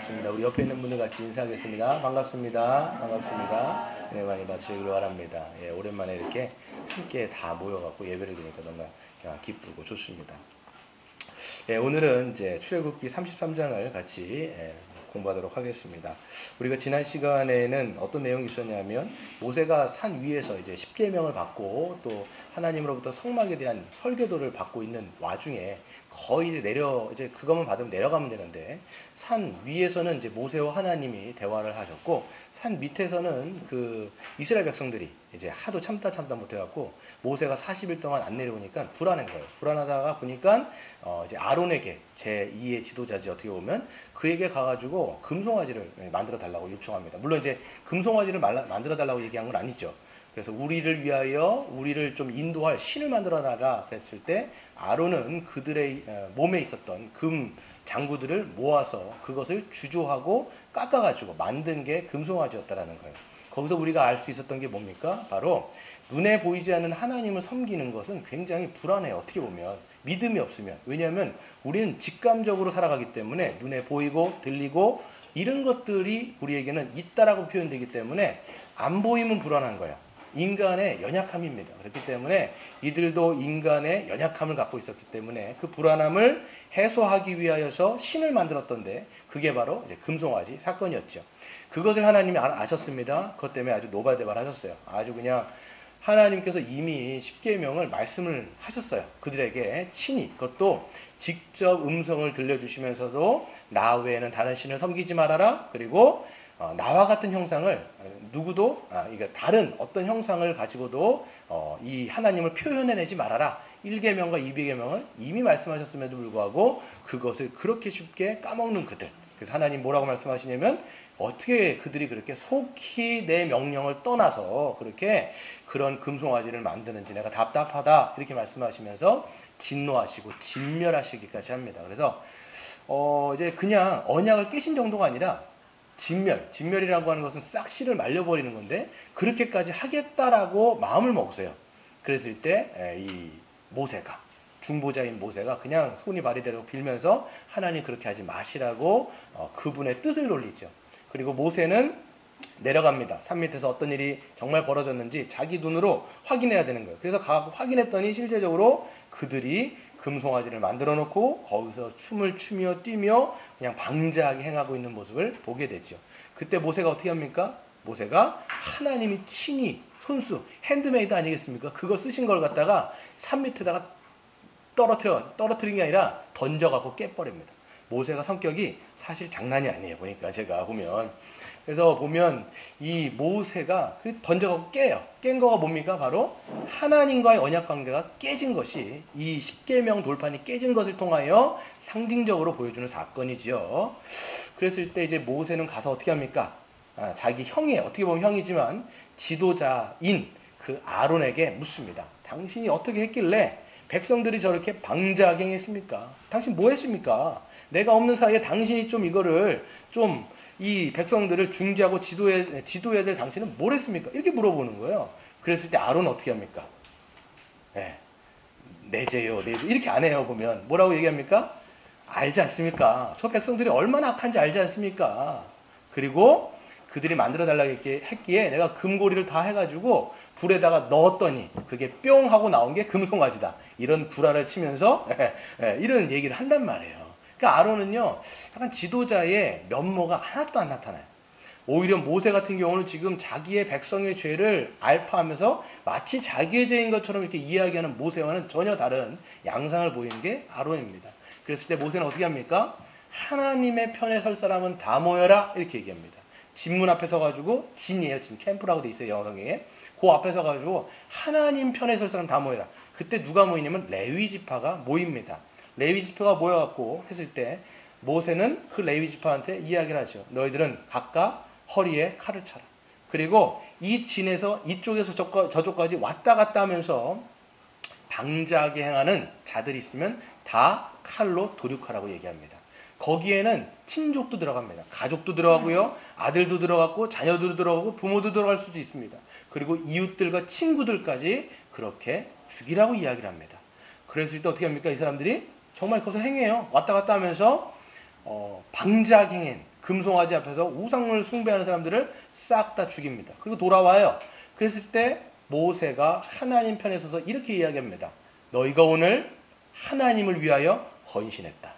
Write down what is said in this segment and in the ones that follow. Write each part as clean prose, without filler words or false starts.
반갑습니다. 우리 옆에 있는 분들 같이 인사하겠습니다. 반갑습니다. 반갑습니다. 네, 많이 봐주시길 바랍니다. 예, 오랜만에 이렇게 함께 다 모여갖고 예배를 드리니까 정말 기쁘고 좋습니다. 예, 오늘은 이제 출애굽기 33장을 같이 공부하도록 하겠습니다. 우리가 지난 시간에는 어떤 내용이 있었냐면 모세가 산 위에서 이제 십계명을 받고 또 하나님으로부터 성막에 대한 설계도를 받고 있는 와중에 거의 이제 그것만 받으면 내려가면 되는데 산 위에서는 이제 모세와 하나님이 대화를 하셨고 산 밑에서는 그 이스라엘 백성들이 이제 하도 참다 못해갖고 모세가 40일 동안 안 내려오니까 불안한 거예요. 불안하다가 보니까 이제 아론에게 제2의 지도자지 어떻게 보면 그에게 가가지고 금송아지를 만들어 달라고 요청합니다. 물론 이제 금송아지를 만들어 달라고 얘기한 건 아니죠. 그래서 우리를 위하여 우리를 좀 인도할 신을 만들어 놔라 그랬을 때 아론은 그들의 몸에 있었던 금 장구들을 모아서 그것을 주조하고 깎아가지고 만든 게 금송아지였다라는 거예요. 거기서 우리가 알 수 있었던 게 뭡니까? 바로 눈에 보이지 않는 하나님을 섬기는 것은 굉장히 불안해요. 어떻게 보면 믿음이 없으면. 왜냐하면 우리는 직감적으로 살아가기 때문에 눈에 보이고 들리고 이런 것들이 우리에게는 있다라고 표현되기 때문에 안 보이면 불안한 거야. 인간의 연약함입니다. 그렇기 때문에 이들도 인간의 연약함을 갖고 있었기 때문에 그 불안함을 해소하기 위하여서 신을 만들었던데 그게 바로 이제 금송아지 사건이었죠. 그것을 하나님이 아셨습니다. 그것 때문에 아주 노발대발하셨어요. 아주 그냥 하나님께서 이미 십계명을 말씀을 하셨어요. 그들에게 친히 그것도 직접 음성을 들려주시면서도 나 외에는 다른 신을 섬기지 말아라. 그리고 나와 같은 형상을 누구도 다른 어떤 형상을 가지고도 이 하나님을 표현해내지 말아라. 1계명과 2계명을 이미 말씀하셨음에도 불구하고 그것을 그렇게 쉽게 까먹는 그들. 그래서 하나님 뭐라고 말씀하시냐면 어떻게 그들이 그렇게 속히 내 명령을 떠나서 그렇게 그런 금송아지를 만드는지 내가 답답하다 이렇게 말씀하시면서 진노하시고 진멸하시기까지 합니다. 그래서 이제 그냥 언약을 깨신 정도가 아니라 진멸이라고 하는 것은 싹 씨를 말려버리는 건데 그렇게까지 하겠다라고 마음을 먹으세요. 그랬을 때 이 모세가 중보자인 모세가 그냥 손이 발이 되고 빌면서 하나님 그렇게 하지 마시라고 그분의 뜻을 돌리죠. 그리고 모세는 내려갑니다. 산 밑에서 어떤 일이 정말 벌어졌는지 자기 눈으로 확인해야 되는 거예요. 그래서 가서 확인했더니 실제적으로 그들이 금송아지를 만들어 놓고 거기서 춤을 추며 뛰며 그냥 방자하게 행하고 있는 모습을 보게 되죠. 그때 모세가 어떻게 합니까? 모세가 하나님이 친히 손수 핸드메이드 아니겠습니까? 그거 쓰신 걸 갖다가 산 밑에다가 떨어뜨린 게 아니라 던져갖고 깨버립니다. 모세가 성격이 사실 장난이 아니에요. 보니까 제가 보면 그래서 보면 이 모세가 던져갖고 깨요. 깬 거가 뭡니까? 바로 하나님과의 언약 관계가 깨진 것이 이 십계명 돌판이 깨진 것을 통하여 상징적으로 보여주는 사건이지요. 그랬을 때 이제 모세는 가서 어떻게 합니까? 자기 형이에요. 어떻게 보면 형이지만 지도자인 그 아론에게 묻습니다. 당신이 어떻게 했길래 백성들이 저렇게 방자하게 행했습니까? 당신 뭐 했습니까? 내가 없는 사이에 당신이 좀 이거를 좀 이 백성들을 중지하고 지도해야 될 당신은 뭘 했습니까? 이렇게 물어보는 거예요. 그랬을 때 아론은 어떻게 합니까? 내재요, 내재. 이렇게 안 해요, 보면. 뭐라고 얘기합니까? 알지 않습니까? 저 백성들이 얼마나 악한지 알지 않습니까? 그리고 그들이 만들어달라고 했기에 내가 금고리를 다 해가지고 불에다가 넣었더니 그게 뿅 하고 나온 게 금송아지다. 이런 구라를 치면서 이런 얘기를 한단 말이에요. 그러니까 아론은요, 약간 지도자의 면모가 하나도 안 나타나요. 오히려 모세 같은 경우는 지금 자기의 백성의 죄를 알파하면서 마치 자기의 죄인 것처럼 이렇게 이야기하는 모세와는 전혀 다른 양상을 보이는 게 아론입니다. 그랬을 때 모세는 어떻게 합니까? 하나님의 편에 설 사람은 다 모여라 이렇게 얘기합니다. 진문 앞에 서가지고 진이에요. 진 캠프라고 돼 있어요. 영어 성경에. 그 앞에 서가지고 하나님 편에 설 사람 다 모여라. 그때 누가 모이냐면 레위 지파가 모입니다. 레위 지파가 모여갖고 했을 때 모세는 그 레위 지파한테 이야기를 하죠. 너희들은 각각 허리에 칼을 차라. 그리고 이 진에서 이쪽에서 저쪽까지 왔다 갔다 하면서 방자하게 행하는 자들이 있으면 다 칼로 도륙하라고 얘기합니다. 거기에는 친족도 들어갑니다. 가족도 들어가고요. 아들도 들어갔고 자녀도 들어가고 부모도 들어갈 수도 있습니다. 그리고 이웃들과 친구들까지 그렇게 죽이라고 이야기를 합니다. 그랬을 때 어떻게 합니까? 이 사람들이 정말 그것을 행해요. 왔다 갔다 하면서 방자하게 행한 금송아지 앞에서 우상을 숭배하는 사람들을 싹 다 죽입니다. 그리고 돌아와요. 그랬을 때 모세가 하나님 편에 서서 이렇게 이야기합니다. 너희가 오늘 하나님을 위하여 헌신했다.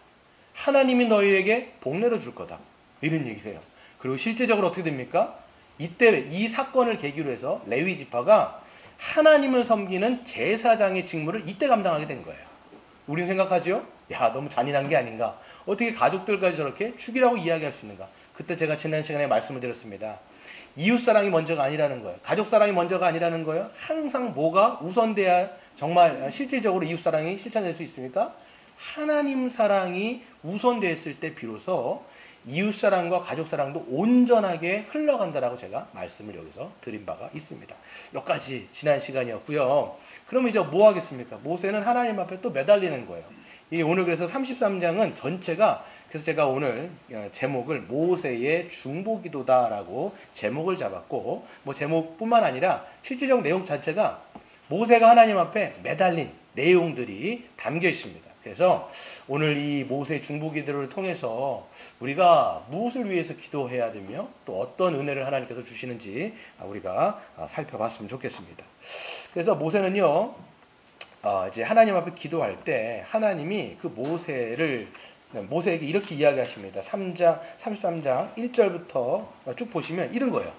하나님이 너희에게 복 내려줄 거다. 이런 얘기를 해요. 그리고 실제적으로 어떻게 됩니까? 이때 이 사건을 계기로 해서 레위 지파가 하나님을 섬기는 제사장의 직무를 이때 감당하게 된 거예요. 우리는 생각하죠? 야, 너무 잔인한 게 아닌가? 어떻게 가족들까지 저렇게 죽이라고 이야기할 수 있는가? 그때 제가 지난 시간에 말씀을 드렸습니다. 이웃사랑이 먼저가 아니라는 거예요. 가족사랑이 먼저가 아니라는 거예요. 항상 뭐가 우선돼야 정말 실질적으로 이웃사랑이 실천될 수 있습니까? 하나님 사랑이 우선됐을 때 비로소 이웃사랑과 가족사랑도 온전하게 흘러간다라고 제가 말씀을 여기서 드린 바가 있습니다. 여기까지 지난 시간이었고요. 그러면 이제 뭐 하겠습니까? 모세는 하나님 앞에 또 매달리는 거예요. 이 오늘 그래서 33장은 전체가, 그래서 제가 오늘 제목을 모세의 중보기도다라고 제목을 잡았고, 뭐 제목뿐만 아니라 실질적 내용 자체가 모세가 하나님 앞에 매달린 내용들이 담겨 있습니다. 그래서 오늘 이 모세 중보기도를 통해서 우리가 무엇을 위해서 기도해야 되며 또 어떤 은혜를 하나님께서 주시는지 우리가 살펴봤으면 좋겠습니다. 그래서 모세는요, 이제 하나님 앞에 기도할 때 하나님이 그 모세에게 이렇게 이야기하십니다. 33장 1절부터 쭉 보시면 이런 거예요.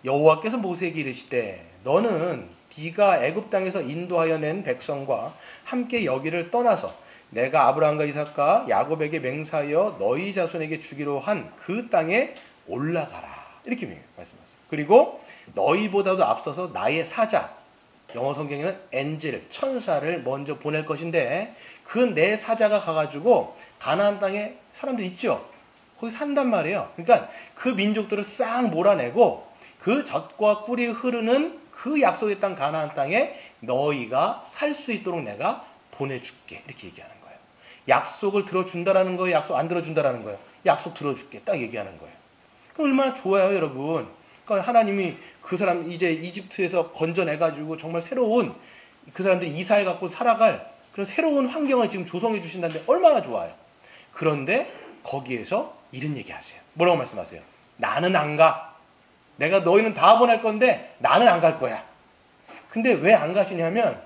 여호와께서 모세에게 이르시되 너는 네가 애굽 땅에서 인도하여 낸 백성과 함께 여기를 떠나서 내가 아브라함과 이삭과 야곱에게 맹세하여 너희 자손에게 주기로 한 그 땅에 올라가라. 이렇게 말씀하셨어요. 그리고 너희보다도 앞서서 나의 사자, 영어 성경에는 엔젤, 천사를 먼저 보낼 것인데 그 내 사자가 가가지고 가나안 땅에 사람들 있죠. 거기 산단 말이에요. 그러니까 그 민족들을 싹 몰아내고 그 젖과 꿀이 흐르는 그 약속의 땅 가나안 땅에 너희가 살 수 있도록 내가 보내줄게. 이렇게 얘기하는 거예요. 약속을 들어준다라는 거예요? 약속 안 들어준다라는 거예요? 약속 들어줄게. 딱 얘기하는 거예요. 그럼 얼마나 좋아요, 여러분. 그러니까 하나님이 그 사람 이제 이집트에서 건져내가지고 정말 새로운 그 사람들이 이사해 갖고 살아갈 그런 새로운 환경을 지금 조성해 주신다는데 얼마나 좋아요. 그런데 거기에서 이런 얘기 하세요. 뭐라고 말씀하세요? 나는 안 가. 내가 너희는 다 보낼 건데 나는 안 갈 거야. 근데 왜 안 가시냐면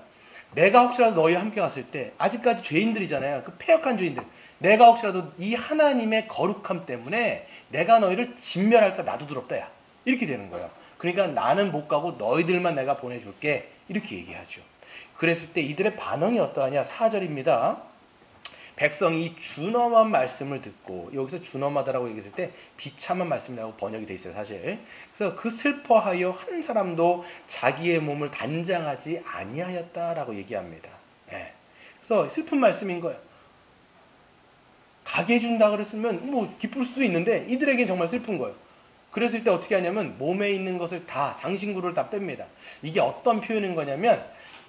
내가 혹시라도 너희와 함께 갔을 때 아직까지 죄인들이잖아요. 그 패역한 죄인들. 내가 혹시라도 이 하나님의 거룩함 때문에 내가 너희를 진멸할까 나도 두렵다. 야. 이렇게 되는 거예요. 그러니까 나는 못 가고 너희들만 내가 보내줄게. 이렇게 얘기하죠. 그랬을 때 이들의 반응이 어떠하냐. 4절입니다. 백성이 준엄한 말씀을 듣고, 여기서 준엄하다라고 얘기했을 때 비참한 말씀이라고 번역이 돼 있어요, 사실. 그래서 그 슬퍼하여 한 사람도 자기의 몸을 단장하지 아니하였다라고 얘기합니다. 네. 그래서 슬픈 말씀인 거예요. 가게 해준다 그랬으면 뭐 기쁠 수도 있는데 이들에겐 정말 슬픈 거예요. 그랬을 때 어떻게 하냐면 몸에 있는 것을 다, 장신구를 다 뺍니다. 이게 어떤 표현인 거냐면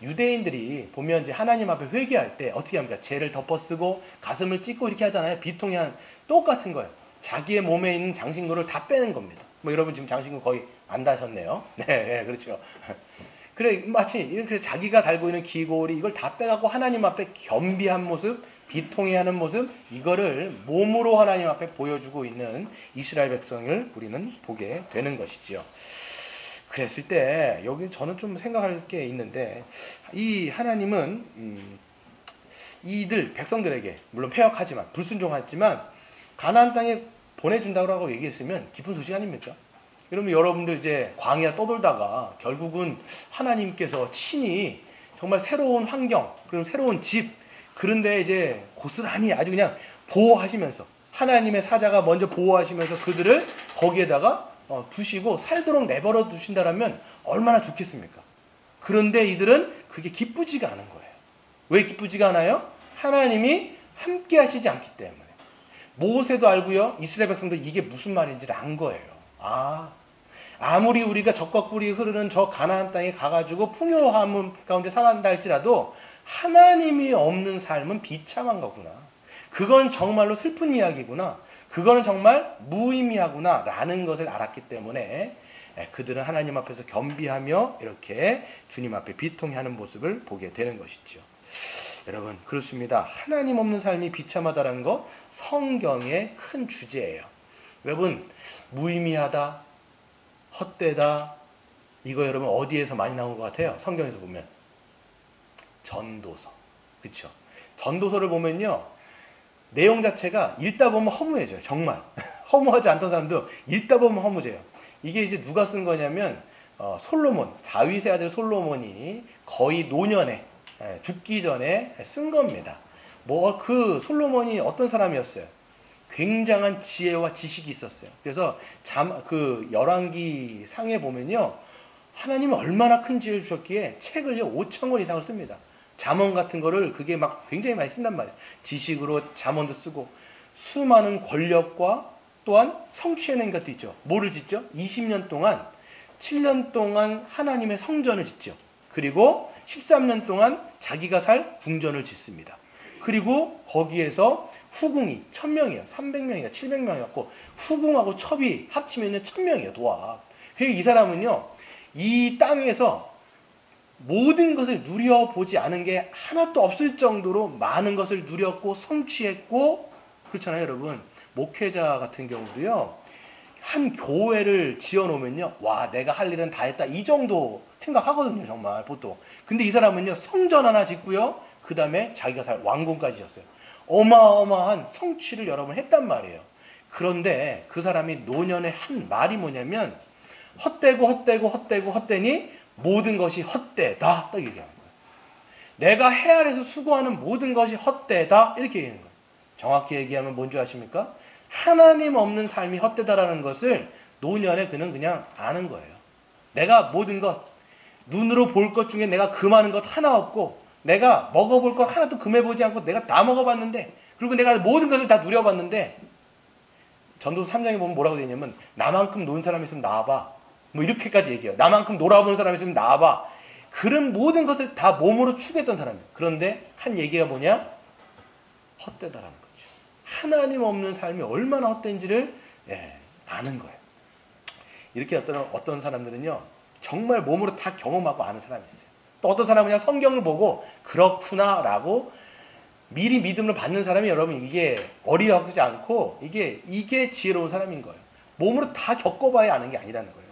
유대인들이 보면 이제 하나님 앞에 회개할 때 어떻게 합니까? 죄를 덮어쓰고 가슴을 찢고 이렇게 하잖아요. 비통이 한 똑같은 거예요. 자기의 몸에 있는 장신구를 다 빼는 겁니다. 뭐 여러분 지금 장신구 거의 안 다셨네요. 네, 그렇죠. 그래 마치 이렇게 자기가 달고 있는 귀고리 이걸 다 빼갖고 하나님 앞에 겸비한 모습, 비통해하는 모습, 이거를 몸으로 하나님 앞에 보여주고 있는 이스라엘 백성을 우리는 보게 되는 것이지요. 그랬을 때 여기 저는 좀 생각할 게 있는데 이 하나님은 이들 백성들에게 물론 패역하지만 불순종하지만 가나안 땅에 보내준다고 얘기했으면 기쁜 소식 아닙니까? 그러면 여러분들 이제 광야 떠돌다가 결국은 하나님께서 친히 정말 새로운 환경 그리고 새로운 집 그런데 이제 고스란히 아주 그냥 보호하시면서 하나님의 사자가 먼저 보호하시면서 그들을 거기에다가 두시고 살도록 내버려 두신다라면 얼마나 좋겠습니까? 그런데 이들은 그게 기쁘지가 않은 거예요. 왜 기쁘지가 않아요? 하나님이 함께 하시지 않기 때문에. 모세도 알고요. 이스라엘 백성도 이게 무슨 말인지를 안 거예요. 아무리 우리가 젖과 꿀이 흐르는 저 가나안 땅에 가가지고 풍요함 가운데 살아간다 할지라도 하나님이 없는 삶은 비참한 거구나. 그건 정말로 슬픈 이야기구나. 그거는 정말 무의미하구나 라는 것을 알았기 때문에 그들은 하나님 앞에서 겸비하며 이렇게 주님 앞에 비통해하는 모습을 보게 되는 것이죠. 여러분 그렇습니다. 하나님 없는 삶이 비참하다는 거 성경의 큰 주제예요. 여러분, 무의미하다, 헛되다, 이거 여러분 어디에서 많이 나온 것 같아요? 성경에서 보면 전도서. 그렇죠? 전도서를 보면요, 내용 자체가 읽다 보면 허무해져요. 정말 허무하지 않던 사람도 읽다 보면 허무해져요. 이게 이제 누가 쓴 거냐면 솔로몬, 다윗의 아들 솔로몬이 거의 노년에 죽기 전에 쓴 겁니다. 뭐 그 솔로몬이 어떤 사람이었어요? 굉장한 지혜와 지식이 있었어요. 그래서 그 열왕기 상에 보면요, 하나님이 얼마나 큰 지혜를 주셨기에 책을요 5천 권 이상을 씁니다. 잠언 같은 거를 그게 막 굉장히 많이 쓴단 말이에요. 지식으로 잠언도 쓰고, 수많은 권력과 또한 성취해낸 것도 있죠. 뭐를 짓죠? 20년 동안 7년 동안 하나님의 성전을 짓죠. 그리고 13년 동안 자기가 살 궁전을 짓습니다. 그리고 거기에서 후궁이 1000명이에요. 300명이야 700명이었고, 후궁하고 첩이 합치면 1000명이에요. 도합. 그리고 이 사람은요, 이 땅에서 모든 것을 누려보지 않은 게 하나도 없을 정도로 많은 것을 누렸고 성취했고, 그렇잖아요 여러분. 목회자 같은 경우도요, 한 교회를 지어놓으면요, 와 내가 할 일은 다 했다 이 정도 생각하거든요 정말 보통. 근데 이 사람은요, 성전 하나 짓고요, 그 다음에 자기가 살 왕궁까지 지었어요. 어마어마한 성취를 여러 번 했단 말이에요. 그런데 그 사람이 노년에 한 말이 뭐냐면, 헛되고 헛되고 헛되고 헛되니 모든 것이 헛되다, 딱 얘기하는 거예요. 내가 해 아래서 수고하는 모든 것이 헛되다, 이렇게 얘기하는 거예요. 정확히 얘기하면 뭔지 아십니까? 하나님 없는 삶이 헛되다라는 것을 노년에 그는 그냥 아는 거예요. 내가 모든 것, 눈으로 볼 것 중에 내가 금하는 것 하나 없고, 내가 먹어볼 것 하나도 금해보지 않고 내가 다 먹어봤는데, 그리고 내가 모든 것을 다 누려봤는데, 전도서 3장에 보면 뭐라고 되어 있냐면, 나만큼 노는 사람이 있으면 나와봐, 뭐 이렇게까지 얘기해요. 나만큼 놀아보는 사람이 있으면 나와봐. 그런 모든 것을 다 몸으로 추구했던 사람이에요. 그런데 한 얘기가 뭐냐? 헛되다라는 거죠. 하나님 없는 삶이 얼마나 헛된지를 아는 거예요. 이렇게 어떤 사람들은요, 정말 몸으로 다 경험하고 아는 사람이 있어요. 또 어떤 사람은 그냥 성경을 보고 그렇구나라고 미리 믿음을 받는 사람이, 여러분 이게 어리석지 않고 이게 지혜로운 사람인 거예요. 몸으로 다 겪어봐야 아는 게 아니라는 거예요.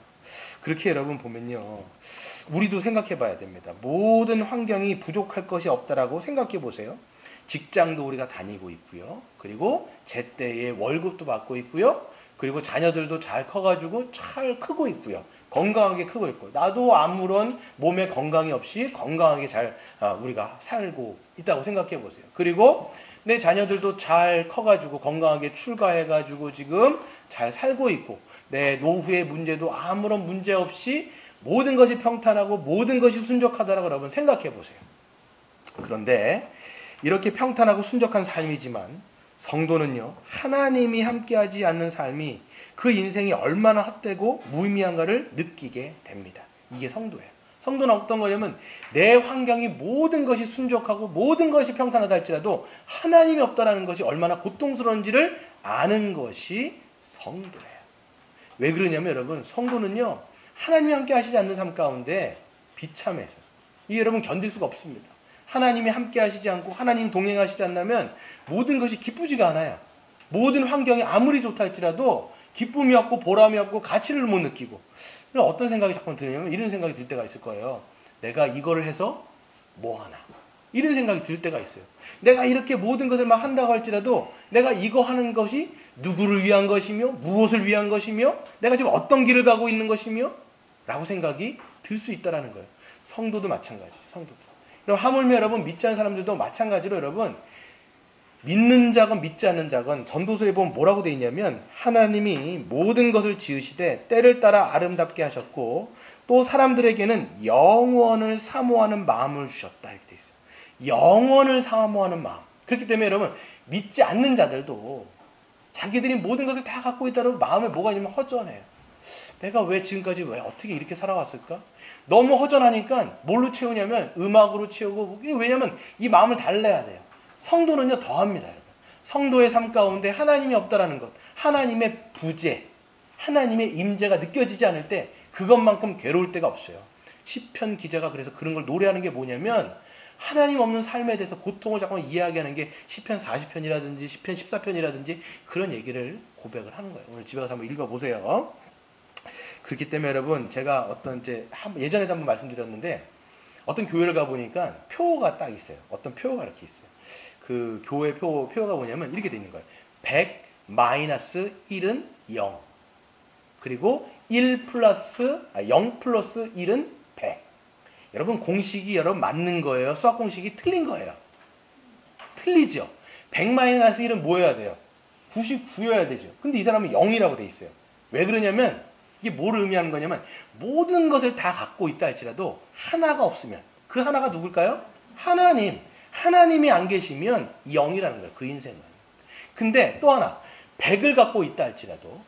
그렇게 여러분 보면요, 우리도 생각해 봐야 됩니다. 모든 환경이 부족할 것이 없다라고 생각해 보세요. 직장도 우리가 다니고 있고요. 그리고 제때에 월급도 받고 있고요. 그리고 자녀들도 잘 커가지고 잘 크고 있고요. 건강하게 크고 있고, 나도 아무런 몸에 건강이 없이 건강하게 잘 우리가 살고 있다고 생각해 보세요. 그리고 내 자녀들도 잘 커가지고 건강하게 출가해가지고 지금 잘 살고 있고, 내 노후의 문제도 아무런 문제 없이 모든 것이 평탄하고 모든 것이 순적하다라고 여러분 생각해 보세요. 그런데 이렇게 평탄하고 순적한 삶이지만 성도는요, 하나님이 함께하지 않는 삶이 그 인생이 얼마나 헛되고 무의미한가를 느끼게 됩니다. 이게 성도예요. 성도는 어떤 거냐면, 내 환경이 모든 것이 순적하고 모든 것이 평탄하다 할지라도 하나님이 없다라는 것이 얼마나 고통스러운지를 아는 것이 성도예요. 왜 그러냐면 여러분, 성도는요, 하나님이 함께 하시지 않는 삶 가운데 비참해서 이 여러분 견딜 수가 없습니다. 하나님이 함께 하시지 않고 하나님 동행하시지 않다면 모든 것이 기쁘지가 않아요. 모든 환경이 아무리 좋다 할지라도 기쁨이 없고 보람이 없고 가치를 못 느끼고, 어떤 생각이 자꾸 드냐면 이런 생각이 들 때가 있을 거예요. 내가 이거를 해서 뭐 하나, 이런 생각이 들 때가 있어요. 내가 이렇게 모든 것을 막 한다고 할지라도 내가 이거 하는 것이 누구를 위한 것이며 무엇을 위한 것이며 내가 지금 어떤 길을 가고 있는 것이며 라고 생각이 들 수 있다는 거예요. 성도도 마찬가지죠. 성도도. 그럼 하물며 여러분 믿지 않는 사람들도 마찬가지로 여러분, 믿는 자건 믿지 않는 자건 전도서에 보면 뭐라고 되어 있냐면, 하나님이 모든 것을 지으시되 때를 따라 아름답게 하셨고 또 사람들에게는 영원을 사모하는 마음을 주셨다, 이렇게 되어 있어요. 영원을 사모하는 마음. 그렇기 때문에 여러분, 믿지 않는 자들도 자기들이 모든 것을 다 갖고 있다고 마음에 뭐가 있냐면 허전해요. 내가 왜 지금까지 왜 어떻게 이렇게 살아왔을까? 너무 허전하니까 뭘로 채우냐면 음악으로 채우고, 왜냐면 이 마음을 달래야 돼요. 성도는요 더합니다. 성도의 삶 가운데 하나님이 없다라는 것, 하나님의 부재, 하나님의 임재가 느껴지지 않을 때 그것만큼 괴로울 때가 없어요. 시편 기자가 그래서 그런 걸 노래하는 게 뭐냐면, 하나님 없는 삶에 대해서 고통을 잠깐 이야기하는 게 시편 40편이라든지 시편 14편이라든지 그런 얘기를 고백을 하는 거예요. 오늘 집에 가서 한번 읽어보세요. 그렇기 때문에 여러분 제가 어떤 이제 예전에도 한번 말씀드렸는데 어떤 교회를 가보니까 표가 딱 있어요. 어떤 표가 이렇게 있어요. 그 교회 표가 뭐냐면 이렇게 돼 있는 거예요. 100 마이너스 1은 0. 그리고 0 플러스 1은 100. 여러분 공식이 여러분 맞는 거예요? 수학 공식이 틀린 거예요? 틀리죠. 100 마이너스 1은 뭐여야 돼요? 99여야 되죠. 근데 이 사람은 0이라고 돼 있어요. 왜 그러냐면 이게 뭘 의미하는 거냐면 모든 것을 다 갖고 있다 할지라도 하나가 없으면 그 하나가 누굴까요? 하나님. 하나님이 안 계시면 0이라는 거예요. 그 인생은. 근데 또 하나 100을 갖고 있다 할지라도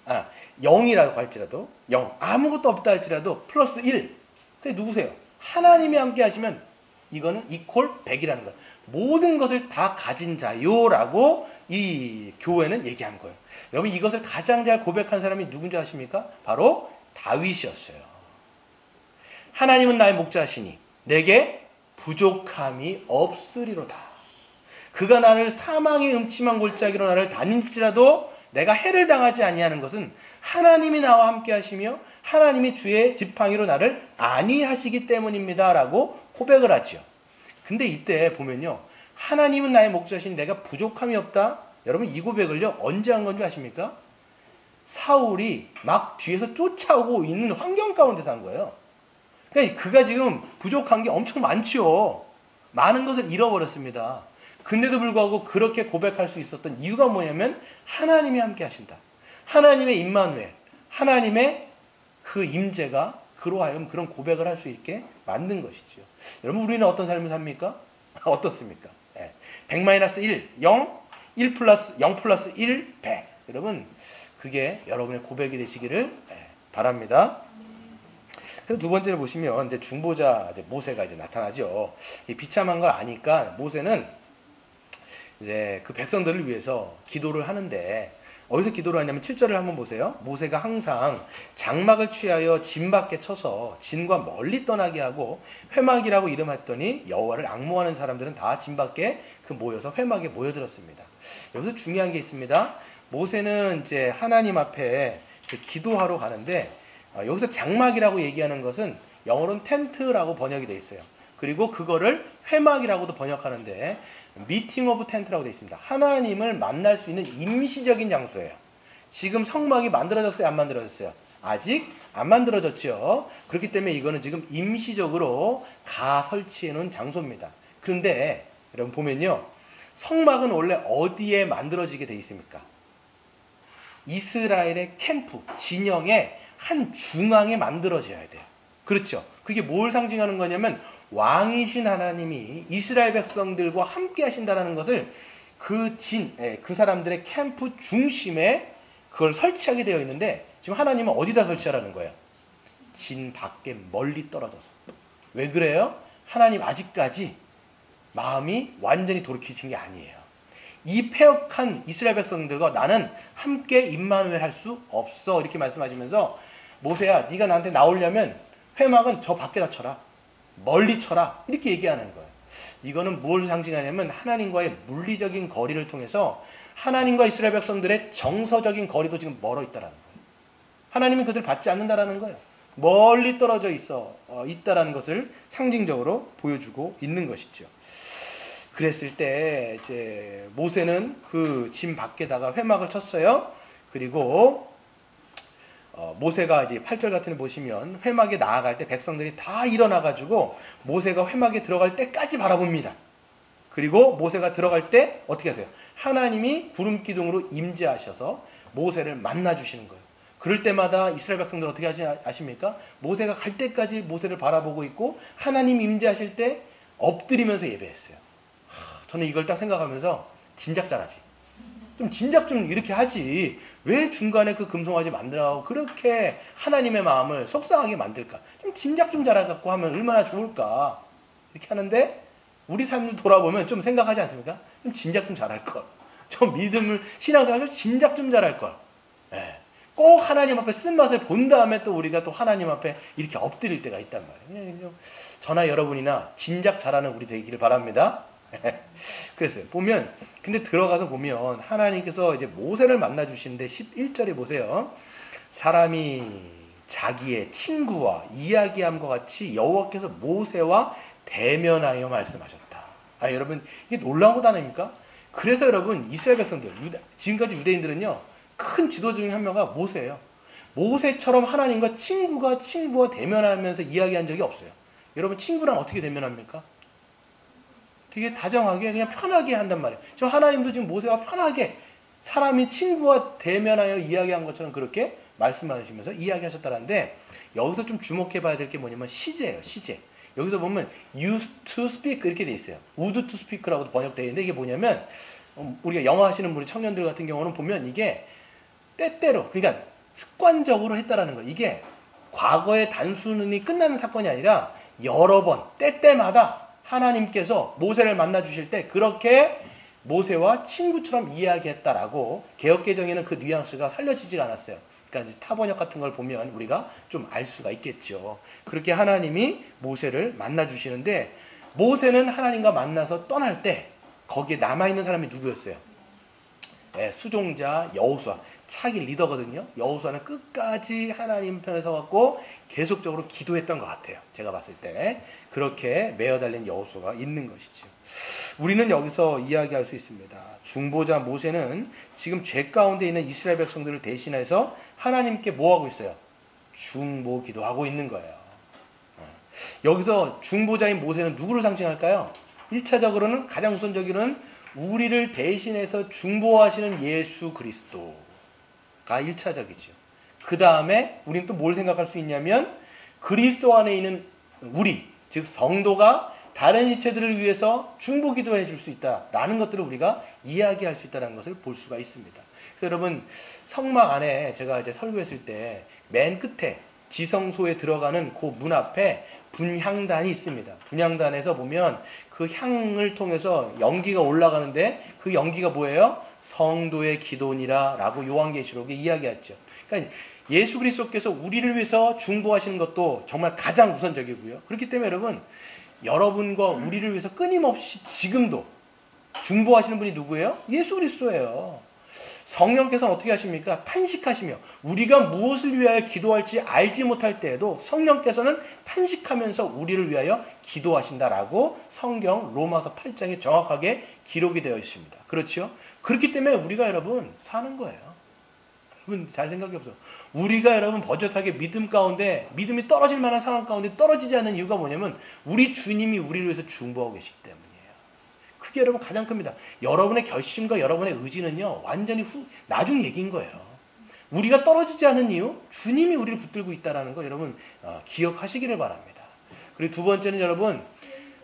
0이라고 할지라도 0 아무것도 없다 할지라도 플러스 1 그게 누구세요? 하나님이 함께 하시면 이거는 이퀄 100이라는 거예요. 모든 것을 다 가진 자요라고 이 교회는 얘기한 거예요. 여러분 이것을 가장 잘 고백한 사람이 누군지 아십니까? 바로 다윗이었어요. 하나님은 나의 목자시니 내게 부족함이 없으리로다. 그가 나를 사망의 음침한 골짜기로 나를 다닐지라도 내가 해를 당하지 아니하는 것은 하나님이 나와 함께 하시며 하나님이 주의 지팡이로 나를 안위하시기 때문입니다. 라고 고백을 하죠. 근데 이때 보면요. 하나님은 나의 목자신 내가 부족함이 없다. 여러분 이 고백을요. 언제 한 건지 아십니까? 사울이 막 뒤에서 쫓아오고 있는 환경 가운데서 한 거예요. 그러니까 그가 지금 부족한 게 엄청 많지요. 많은 것을 잃어버렸습니다. 근데도 불구하고 그렇게 고백할 수 있었던 이유가 뭐냐면 하나님이 함께 하신다. 하나님의 임마누엘, 하나님의 그 임재가 그로 하여금 그런 고백을 할 수 있게 만든 것이지요. 여러분 우리는 어떤 삶을 삽니까? 어떻습니까? 100-1, 0, 1 플러스 0 플러스 1, 100. 여러분 그게 여러분의 고백이 되시기를 바랍니다. 그래서 두 번째로 보시면 이제 중보자 이제 모세가 이제 나타나죠. 이 비참한 걸 아니까 모세는 이제 그 백성들을 위해서 기도를 하는데 어디서 기도를 하냐면 7절을 한번 보세요. 모세가 항상 장막을 취하여 진 밖에 쳐서 진과 멀리 떠나게 하고 회막이라고 이름했더니 여호와를 앙모하는 사람들은 다 진 밖에 그 모여서 회막에 모여들었습니다. 여기서 중요한 게 있습니다. 모세는 이제 하나님 앞에 기도하러 가는데 여기서 장막이라고 얘기하는 것은 영어로는 텐트라고 번역이 되어 있어요. 그리고 그거를 회막이라고도 번역하는데 미팅 오브 텐트라고 되어 있습니다. 하나님을 만날 수 있는 임시적인 장소예요. 지금 성막이 만들어졌어요? 안 만들어졌어요? 아직 안 만들어졌죠. 그렇기 때문에 이거는 지금 임시적으로 가 설치해 놓은 장소입니다. 그런데 여러분 보면요. 성막은 원래 어디에 만들어지게 되어 있습니까? 이스라엘의 캠프, 진영의 한 중앙에 만들어져야 돼요. 그렇죠. 그게 뭘 상징하는 거냐면 왕이신 하나님이 이스라엘 백성들과 함께 하신다는 것을 그 사람들의 캠프 중심에 그걸 설치하게 되어 있는데 지금 하나님은 어디다 설치하라는 거예요? 진 밖에 멀리 떨어져서. 왜 그래요? 하나님 아직까지 마음이 완전히 돌이키신 게 아니에요. 이 패역한 이스라엘 백성들과 나는 함께 임마누엘 할 수 없어. 이렇게 말씀하시면서 모세야 네가 나한테 나오려면 회막은 저 밖에다 쳐라. 멀리 쳐라. 이렇게 얘기하는 거예요. 이거는 뭘 상징하냐면 하나님과의 물리적인 거리를 통해서 하나님과 이스라엘 백성들의 정서적인 거리도 지금 멀어 있다라는 거예요. 하나님은 그들을 받지 않는다라는 거예요. 멀리 떨어져 있다라는 것을 상징적으로 보여주고 있는 것이죠. 그랬을 때 이제 모세는 그 진 밖에다가 회막을 쳤어요. 그리고 모세가 이제 8절 같은 데 보시면 회막에 나아갈 때 백성들이 다 일어나가지고 모세가 회막에 들어갈 때까지 바라봅니다. 그리고 모세가 들어갈 때 어떻게 하세요? 하나님이 구름 기둥으로 임재하셔서 모세를 만나주시는 거예요. 그럴 때마다 이스라엘 백성들 어떻게 아십니까? 모세가 갈 때까지 모세를 바라보고 있고 하나님 임재하실 때 엎드리면서 예배했어요. 저는 이걸 딱 생각하면서 진작 잘하지. 좀 진작 좀 이렇게 하지. 왜 중간에 그 금송아지 만들어가고 그렇게 하나님의 마음을 속상하게 만들까? 좀 진작 좀 잘해갖고 하면 얼마나 좋을까? 이렇게 하는데 우리 삶을 돌아보면 좀 생각하지 않습니까? 좀 진작 좀 잘할 걸. 좀 믿음을 신앙생활 좀 진작 좀 잘할 걸. 꼭 꼭 하나님 앞에 쓴맛을 본 다음에 또 우리가 또 하나님 앞에 이렇게 엎드릴 때가 있단 말이에요. 저나 여러분이나 진작 잘하는 우리 되기를 바랍니다. 그래서 보면, 근데 들어가서 보면 하나님께서 이제 모세를 만나 주시는데 11절에 보세요. 사람이 자기의 친구와 이야기함과 같이 여호와께서 모세와 대면하여 말씀하셨다. 아, 여러분, 이게 놀라운 것 아닙니까? 그래서 여러분, 이스라엘 백성들, 지금까지 유대인들은요, 큰 지도 중에 한 명가 모세예요. 모세처럼 하나님과 친구와 대면하면서 이야기한 적이 없어요. 여러분, 친구랑 어떻게 대면합니까? 되게 다정하게 그냥 편하게 한단 말이에요. 지금 하나님도 지금 모세와 편하게 사람이 친구와 대면하여 이야기한 것처럼 그렇게 말씀하시면서 이야기하셨다는데, 여기서 좀 주목해 봐야 될 게 뭐냐면 시제예요. 시제. 여기서 보면 used to speak 이렇게 돼 있어요. would to speak라고도 번역되어 있는데, 이게 뭐냐면 우리가 영어 하시는 우리 청년들 같은 경우는 보면 이게 때때로, 그러니까 습관적으로 했다라는 거예요. 이게 과거에 단순히 끝나는 사건이 아니라 여러 번 때때마다 하나님께서 모세를 만나 주실 때 그렇게 모세와 친구처럼 이야기했다라고, 개역개정에는 그 뉘앙스가 살려지지가 않았어요. 그러니까 타번역 같은 걸 보면 우리가 좀 알 수가 있겠죠. 그렇게 하나님이 모세를 만나 주시는데, 모세는 하나님과 만나서 떠날 때 거기에 남아있는 사람이 누구였어요? 네, 수종자 여호수아, 차기 리더거든요. 여호수아는 끝까지 하나님 편에 서갖고 계속적으로 기도했던 것 같아요. 제가 봤을 때 그렇게 매어달린 여호수아가 있는 것이죠. 우리는 여기서 이야기할 수 있습니다. 중보자 모세는 지금 죄 가운데 있는 이스라엘 백성들을 대신해서 하나님께 뭐하고 있어요? 중보 기도하고 있는 거예요. 여기서 중보자인 모세는 누구를 상징할까요? 1차적으로는 가장 우선적으로는 우리를 대신해서 중보하시는 예수 그리스도가 1차적이죠. 그 다음에 우리는 또 뭘 생각할 수 있냐면, 그리스도 안에 있는 우리, 즉 성도가 다른 지체들을 위해서 중보 기도해 줄 수 있다라는 것들을 우리가 이야기할 수 있다는 것을 볼 수가 있습니다. 그래서 여러분, 성막 안에 제가 이제 설교했을 때 맨 끝에 지성소에 들어가는 그 문 앞에 분향단이 있습니다. 분향단에서 보면 그 향을 통해서 연기가 올라가는데, 그 연기가 뭐예요? 성도의 기도니라 라고 요한계시록에 이야기했죠. 그러니까 예수 그리스도께서 우리를 위해서 중보하시는 것도 정말 가장 우선적이고요. 그렇기 때문에 여러분, 여러분과 우리를 위해서 끊임없이 지금도 중보하시는 분이 누구예요? 예수 그리스도예요. 성령께서는 어떻게 하십니까? 탄식하시며, 우리가 무엇을 위하여 기도할지 알지 못할 때에도 성령께서는 탄식하면서 우리를 위하여 기도하신다라고 성경 로마서 8장에 정확하게 기록이 되어 있습니다. 그렇죠? 그렇기 때문에 우리가 여러분 사는 거예요. 여러분 잘 생각해 보세요. 우리가 여러분 버젓하게 믿음 가운데, 믿음이 떨어질 만한 상황 가운데 떨어지지 않는 이유가 뭐냐면, 우리 주님이 우리를 위해서 중보하고 계시기 때문이에요. 그게 여러분 가장 큽니다. 여러분의 결심과 여러분의 의지는요, 완전히 나중 얘기인 거예요. 우리가 떨어지지 않은 이유, 주님이 우리를 붙들고 있다는 거 여러분 기억하시기를 바랍니다. 그리고 두 번째는 여러분,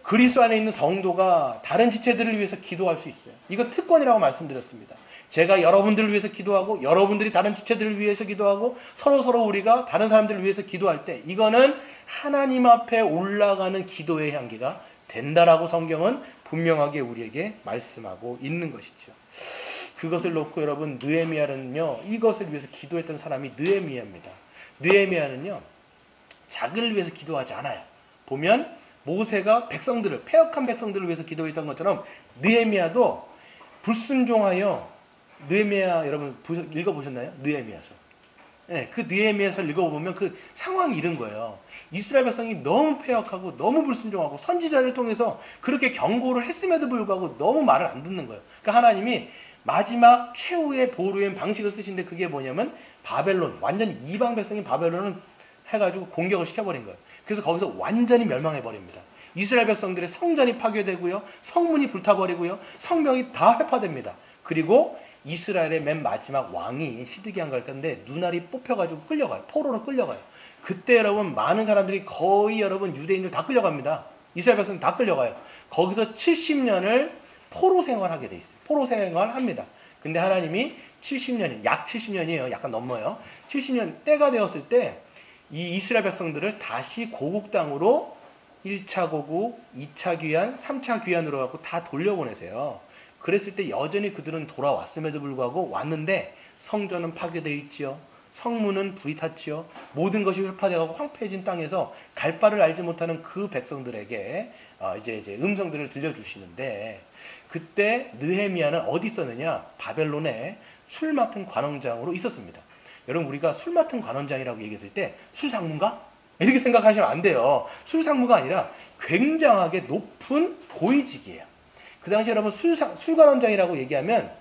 그리스도 안에 있는 성도가 다른 지체들을 위해서 기도할 수 있어요. 이거 특권이라고 말씀드렸습니다. 제가 여러분들을 위해서 기도하고, 여러분들이 다른 지체들을 위해서 기도하고, 서로 우리가 다른 사람들을 위해서 기도할 때, 이거는 하나님 앞에 올라가는 기도의 향기가 된다라고 성경은 분명하게 우리에게 말씀하고 있는 것이죠. 그것을 놓고 여러분, 느헤미야는요, 이것을 위해서 기도했던 사람이 느헤미야입니다. 느헤미야는요, 자기를 위해서 기도하지 않아요. 보면 모세가 백성들을, 패역한 백성들을 위해서 기도했던 것처럼 느헤미야도 불순종하여, 느헤미야 여러분 읽어보셨나요? 느헤미야서. 네, 그 느헤미야서를 읽어보면 그 상황이 이런 거예요. 이스라엘 백성이 너무 패역하고 너무 불순종하고 선지자를 통해서 그렇게 경고를 했음에도 불구하고 너무 말을 안 듣는 거예요. 그러니까 하나님이 마지막 최후의 보루의 방식을 쓰신데, 그게 뭐냐면 바벨론, 완전히 이방 백성인 바벨론을 해가지고 공격을 시켜버린 거예요. 그래서 거기서 완전히 멸망해버립니다. 이스라엘 백성들의 성전이 파괴되고요, 성문이 불타버리고요, 성벽이 다 회파됩니다. 그리고 이스라엘의 맨 마지막 왕이 시드기야인 걸 건데, 눈알이 뽑혀가지고 끌려가요. 포로로 끌려가요. 그때 여러분 많은 사람들이, 거의 여러분 유대인들 다 끌려갑니다. 이스라엘 백성 다 끌려가요. 거기서 70년을 포로 생활하게 돼 있어요. 포로 생활합니다. 근데 하나님이 70년이, 약 70년이에요. 약간 넘어요. 70년 때가 되었을 때 이 이스라엘 백성들을 다시 고국 땅으로 1차 고국, 2차 귀환, 3차 귀환으로 갖고 다 돌려보내세요. 그랬을 때 여전히 그들은 돌아왔음에도 불구하고 왔는데 성전은 파괴되어 있지요. 성문은 불이 탔지요. 모든 것이 회파되고 황폐해진 땅에서 갈 바를 알지 못하는 그 백성들에게 이제 음성들을 들려주시는데, 그때 느헤미야는 어디 있었느냐? 바벨론에 술 맡은 관원장으로 있었습니다. 여러분, 우리가 술 맡은 관원장이라고 얘기했을 때 술상무인가? 이렇게 생각하시면 안 돼요. 술상무가 아니라 굉장하게 높은 고위직이에요. 그 당시 여러분 술관원장이라고 얘기하면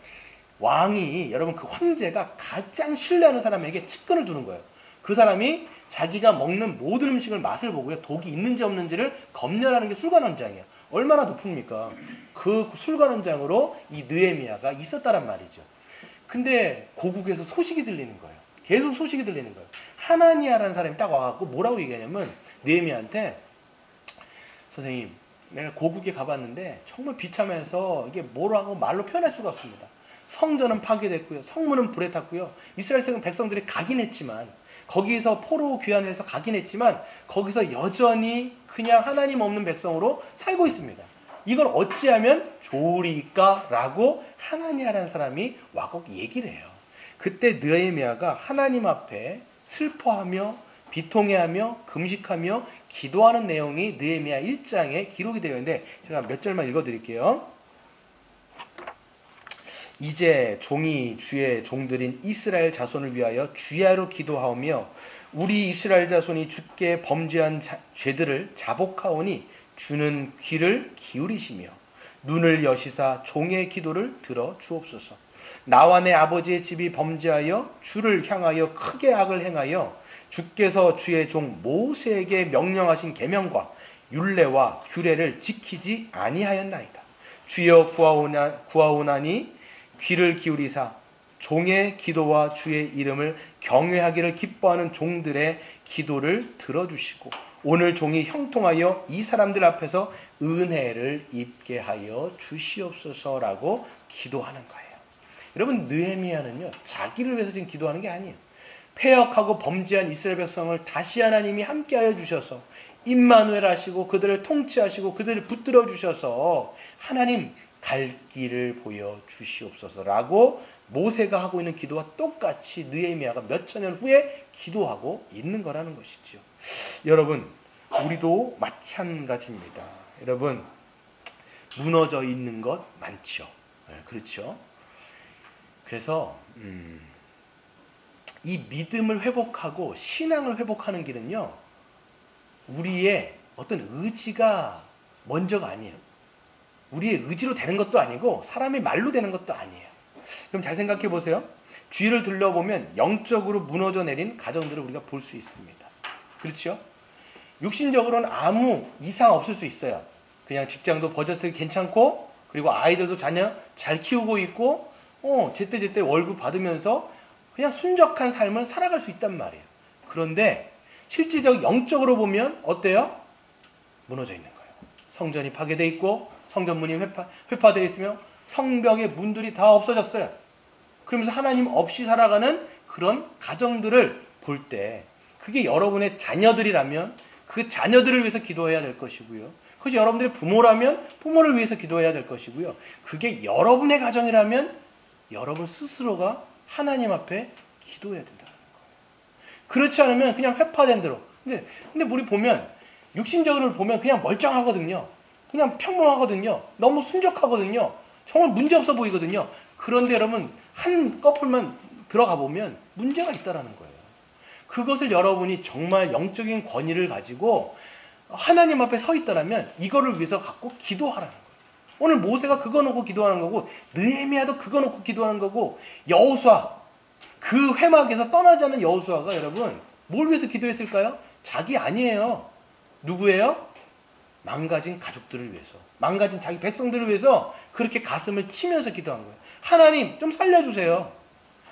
왕이, 여러분, 그 황제가 가장 신뢰하는 사람에게 측근을 두는 거예요. 그 사람이 자기가 먹는 모든 음식을 맛을 보고요, 독이 있는지 없는지를 검열하는 게 술관원장이에요. 얼마나 높습니까? 그 술관원장으로 이 느헤미야가 있었다란 말이죠. 근데 고국에서 소식이 들리는 거예요. 계속 소식이 들리는 거예요. 하나니아라는 사람이 딱 와갖고 뭐라고 얘기하냐면, 느헤미야한테, 선생님, 내가 고국에 가봤는데 정말 비참해서 이게 뭐라고 말로 표현할 수가 없습니다. 성전은 파괴됐고요, 성문은 불에 탔고요, 이스라엘 백성들이 가긴 했지만, 거기서 포로 귀환해서 가긴 했지만, 거기서 여전히 그냥 하나님 없는 백성으로 살고 있습니다. 이걸 어찌하면 좋으리까? 라고 하나니아라는 사람이 와서 얘기를 해요. 그때 느헤미야가 하나님 앞에 슬퍼하며 비통해하며 금식하며 기도하는 내용이 느헤미야 1장에 기록이 되어 있는데, 제가 몇 절만 읽어드릴게요. 이제 종이 주의 종들인 이스라엘 자손을 위하여 주야로 기도하오며, 우리 이스라엘 자손이 주께 범죄한 죄들을 자복하오니 주는 귀를 기울이시며 눈을 여시사 종의 기도를 들어 주옵소서. 나와 내 아버지의 집이 범죄하여 주를 향하여 크게 악을 행하여 주께서 주의 종 모세에게 명령하신 계명과 율례와 규례를 지키지 아니하였나이다. 주여 구하오나니 귀를 기울이사 종의 기도와 주의 이름을 경외하기를 기뻐하는 종들의 기도를 들어주시고 오늘 종이 형통하여 이 사람들 앞에서 은혜를 입게 하여 주시옵소서라고 기도하는 거예요. 여러분, 느헤미야는요, 자기를 위해서 지금 기도하는 게 아니에요. 패역하고 범죄한 이스라엘 백성을 다시 하나님이 함께하여 주셔서 임마누엘 하시고 그들을 통치하시고 그들을 붙들어 주셔서 하나님 갈 길을 보여 주시옵소서라고 모세가 하고 있는 기도와 똑같이 느헤미야가 몇 천년 후에 기도하고 있는 거라는 것이죠. 여러분, 우리도 마찬가지입니다. 여러분, 무너져 있는 것 많죠. 그렇죠? 그래서 이 믿음을 회복하고 신앙을 회복하는 길은요, 우리의 어떤 의지가 먼저가 아니에요. 우리의 의지로 되는 것도 아니고 사람의 말로 되는 것도 아니에요. 그럼 잘 생각해 보세요. 주위를 둘러보면 영적으로 무너져 내린 가정들을 우리가 볼 수 있습니다. 그렇죠? 육신적으로는 아무 이상 없을 수 있어요. 그냥 직장도 버젓하게 괜찮고, 그리고 아이들도 자녀 잘 키우고 있고, 제때제때 월급 받으면서 그냥 순적한 삶을 살아갈 수 있단 말이에요. 그런데 실질적 영적으로 보면 어때요? 무너져 있는 거예요. 성전이 파괴되어 있고 성전문이 회파되어 있으며 성벽의 문들이 다 없어졌어요. 그러면서 하나님 없이 살아가는 그런 가정들을 볼 때, 그게 여러분의 자녀들이라면 그 자녀들을 위해서 기도해야 될 것이고요. 그것이 여러분들의 부모라면 부모를 위해서 기도해야 될 것이고요. 그게 여러분의 가정이라면 여러분 스스로가 하나님 앞에 기도해야 된다는 거예요. 그렇지 않으면 그냥 회파된 대로. 근데 우리 보면, 육신적으로 보면 그냥 멀쩡하거든요. 그냥 평범하거든요. 너무 순적하거든요. 정말 문제없어 보이거든요. 그런데 여러분, 한 커플만 들어가 보면 문제가 있다는 거예요. 그것을 여러분이 정말 영적인 권위를 가지고 하나님 앞에 서 있다면 이거를 위해서 갖고 기도하라는 거예요. 오늘 모세가 그거 놓고 기도하는 거고, 느헤미야도 그거 놓고 기도하는 거고, 여호수아, 그 회막에서 떠나지 않는 여호수아가 여러분 뭘 위해서 기도했을까요? 자기 아니에요. 누구예요? 망가진 가족들을 위해서, 망가진 자기 백성들을 위해서 그렇게 가슴을 치면서 기도한 거예요. 하나님 좀 살려주세요.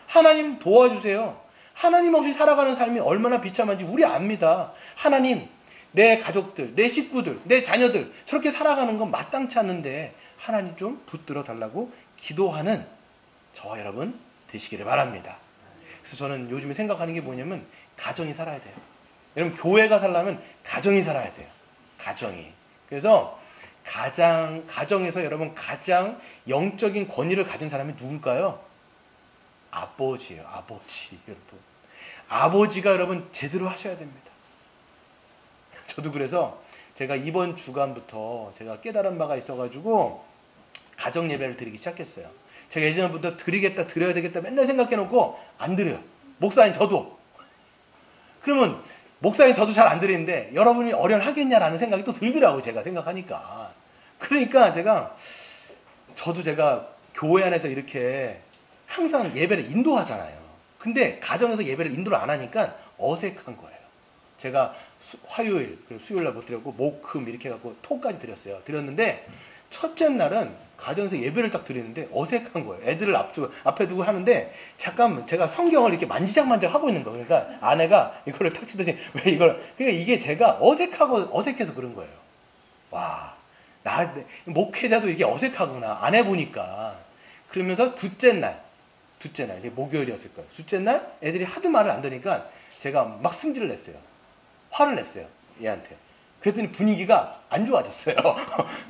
하나님 도와주세요. 하나님 없이 살아가는 삶이 얼마나 비참한지 우리 압니다. 하나님, 내 가족들, 내 식구들, 내 자녀들 저렇게 살아가는 건 마땅치 않는데 하나님 좀 붙들어 달라고 기도하는 저와 여러분 되시기를 바랍니다. 그래서 저는 요즘에 생각하는 게 뭐냐면, 가정이 살아야 돼요. 여러분, 교회가 살려면 가정이 살아야 돼요. 가정이. 그래서 가정에서 여러분 가장 영적인 권위를 가진 사람이 누굴까요? 아버지예요. 아버지. 여러분, 아버지가 여러분 제대로 하셔야 됩니다. 저도 그래서 제가 이번 주간부터 제가 깨달은 바가 있어가지고 가정 예배를 드리기 시작했어요. 제가 예전부터 드리겠다 드려야 되겠다 맨날 생각해놓고 안 드려요. 목사님 저도. 그러면 목사님 저도 잘 안 드리는데 여러분이 어련하겠냐라는 생각이 또 들더라고요. 제가 생각하니까. 그러니까 제가 교회 안에서 이렇게 항상 예배를 인도하잖아요. 근데 가정에서 예배를 인도를 안 하니까 어색한 거예요. 제가 화요일, 수요일 날 못 드렸고 목, 금 이렇게 해갖고 토까지 드렸어요. 드렸는데 첫째 날은 가정에서 예배를 딱 드리는데 어색한 거예요. 애들을 앞에 두고 하는데 잠깐 제가 성경을 이렇게 만지작만지작 하고 있는 거예요. 그러니까 아내가 이거를 탁 치더니 왜 이걸, 그러니까 이게 제가 어색해서 그런 거예요. 와, 목회자도 이게 어색하구나. 안 해보니까. 그러면서 둘째 날, 이제 목요일이었을 거예요. 둘째 날 애들이 하도 말을 안 들으니까 제가 막 승질을 냈어요. 화를 냈어요. 얘한테. 그랬더니 분위기가 안 좋아졌어요.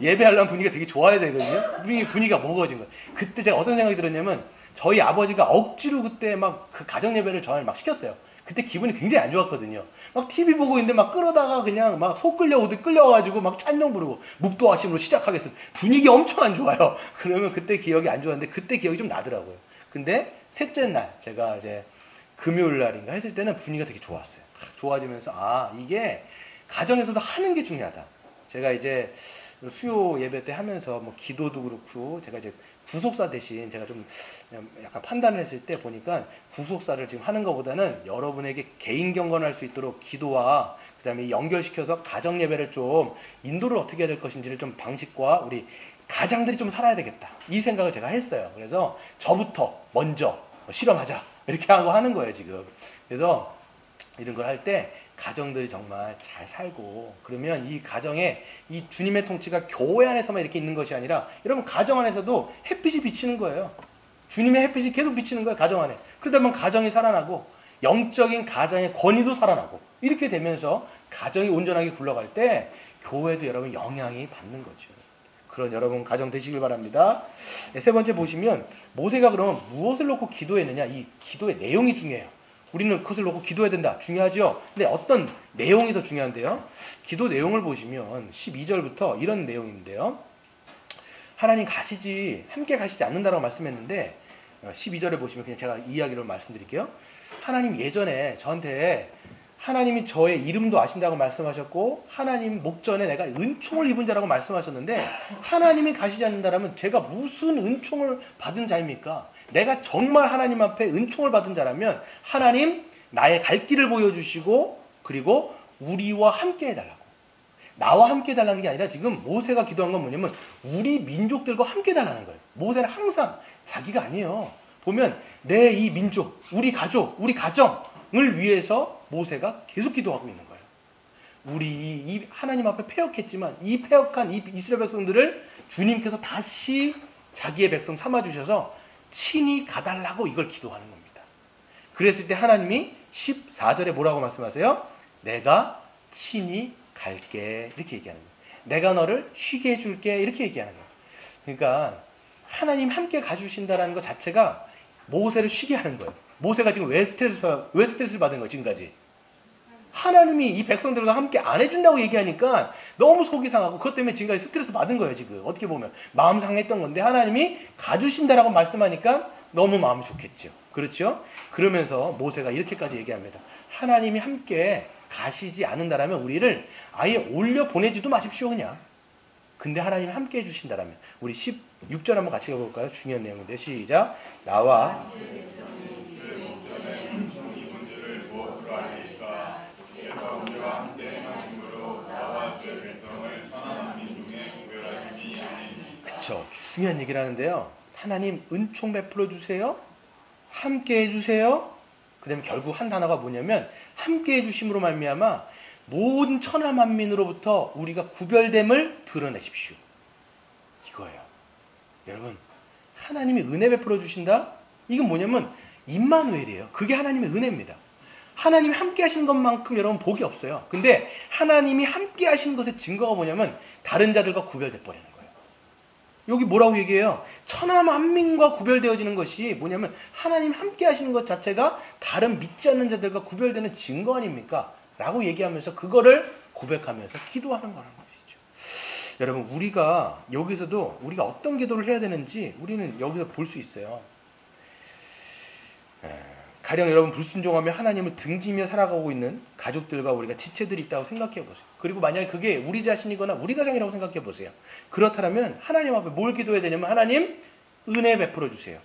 예배하려면 분위기가 되게 좋아야 되거든요. 분위기가 먹어진 거예요. 그때 제가 어떤 생각이 들었냐면 저희 아버지가 억지로 그때 막 그 가정 예배를 저를 막 시켰어요. 그때 기분이 굉장히 안 좋았거든요. 막 TV 보고 있는데 막 끌어다가 그냥 막 속 끌려오듯 끌려와가지고 막 찬양 부르고 묵도하심으로 시작하겠습니다. 분위기 엄청 안 좋아요. 그러면 그때 기억이 안 좋았는데 그때 기억이 좀 나더라고요. 근데 셋째 날 제가 이제 금요일 날인가 했을 때는 분위기가 되게 좋았어요. 좋아지면서 이게 가정에서도 하는 게 중요하다. 제가 이제 수요 예배 때 하면서 뭐 기도도 그렇고 제가 이제 구속사 대신 제가 좀 약간 판단을 했을 때 보니까 구속사를 지금 하는 것보다는 여러분에게 개인 경건할 수 있도록 기도와 그 다음에 연결시켜서 가정 예배를 좀 인도를 어떻게 해야 될 것인지를 좀 방식과 우리 가장들이 좀 살아야 되겠다. 이 생각을 제가 했어요. 그래서 저부터 먼저 실험하자. 이렇게 하고 하는 거예요, 지금. 그래서 이런 걸 할 때 가정들이 정말 잘 살고 그러면 이 가정에 이 주님의 통치가 교회 안에서만 이렇게 있는 것이 아니라 여러분 가정 안에서도 햇빛이 비치는 거예요. 주님의 햇빛이 계속 비치는 거예요. 가정 안에. 그러다 보면 가정이 살아나고 영적인 가정의 권위도 살아나고 이렇게 되면서 가정이 온전하게 굴러갈 때 교회도 여러분 영향이 받는 거죠. 그런 여러분 가정 되시길 바랍니다. 세 번째 보시면 모세가 그럼 무엇을 놓고 기도했느냐. 이 기도의 내용이 중요해요. 우리는 그것을 놓고 기도해야 된다. 중요하죠. 근데 어떤 내용이 더 중요한데요. 기도 내용을 보시면 12절부터 이런 내용인데요. 하나님 함께 가시지 않는다라고 말씀했는데 12절에 보시면 그냥 제가 이야기를 말씀드릴게요. 하나님 예전에 저한테 하나님이 저의 이름도 아신다고 말씀하셨고 하나님 목전에 내가 은총을 입은 자라고 말씀하셨는데 하나님이 가시지 않는다라면 제가 무슨 은총을 받은 자입니까? 내가 정말 하나님 앞에 은총을 받은 자라면 하나님 나의 갈 길을 보여주시고 그리고 우리와 함께 해달라고. 나와 함께 해달라는 게 아니라 지금 모세가 기도한 건 뭐냐면 우리 민족들과 함께 해달라는 거예요. 모세는 항상 자기가 아니에요. 보면 내 이 민족, 우리 가족, 우리 가정을 위해서 모세가 계속 기도하고 있는 거예요. 우리 이 하나님 앞에 패역했지만 이 패역한 이 이스라엘 백성들을 주님께서 다시 자기의 백성 삼아주셔서 친히 가달라고 이걸 기도하는 겁니다. 그랬을 때 하나님이 14절에 뭐라고 말씀하세요? 내가 친히 갈게 이렇게 얘기하는 거예요. 내가 너를 쉬게 해줄게 이렇게 얘기하는 거예요. 그러니까 하나님 함께 가주신다는 것 자체가 모세를 쉬게 하는 거예요. 모세가 지금 왜 스트레스를 받은 거예요 지금까지? 하나님이 이 백성들과 함께 안 해준다고 얘기하니까 너무 속이 상하고 그것 때문에 지금까지 스트레스 받은 거예요 지금. 어떻게 보면 마음 상했던 건데 하나님이 가주신다라고 말씀하니까 너무 마음이 좋겠죠. 그렇죠? 그러면서 모세가 이렇게까지 얘기합니다. 하나님이 함께 가시지 않는다라면 우리를 아예 올려 보내지도 마십시오 그냥. 근데 하나님이 함께 해주신다라면 우리 16절 한번 같이 해볼까요? 중요한 내용인데 시작. 나와 그쵸. 중요한 얘기를 하는데요. 하나님 은총 베풀어 주세요. 함께 해주세요. 그 다음에 결국 한 단어가 뭐냐면 함께 해주심으로 말미암아 모든 천하 만민으로부터 우리가 구별됨을 드러내십시오. 이거예요. 여러분 하나님이 은혜 베풀어 주신다? 이건 뭐냐면 임마누엘이에요. 그게 하나님의 은혜입니다. 하나님이 함께 하신 것만큼 여러분 복이 없어요. 근데 하나님이 함께 하신 것의 증거가 뭐냐면 다른 자들과 구별돼 버리는 거예요. 여기 뭐라고 얘기해요? 천하 만민과 구별되어지는 것이 뭐냐면 하나님 함께 하시는 것 자체가 다른 믿지 않는 자들과 구별되는 증거 아닙니까? 라고 얘기하면서 그거를 고백하면서 기도하는 거라는 것이죠. 여러분, 우리가 여기서도 우리가 어떤 기도를 해야 되는지 우리는 여기서 볼 수 있어요. 가령 여러분 불순종하며 하나님을 등지며 살아가고 있는 가족들과 우리가 지체들이 있다고 생각해 보세요. 그리고 만약에 그게 우리 자신이거나 우리 가정이라고 생각해 보세요. 그렇다면 하나님 앞에 뭘 기도해야 되냐면 하나님 은혜 베풀어 주세요.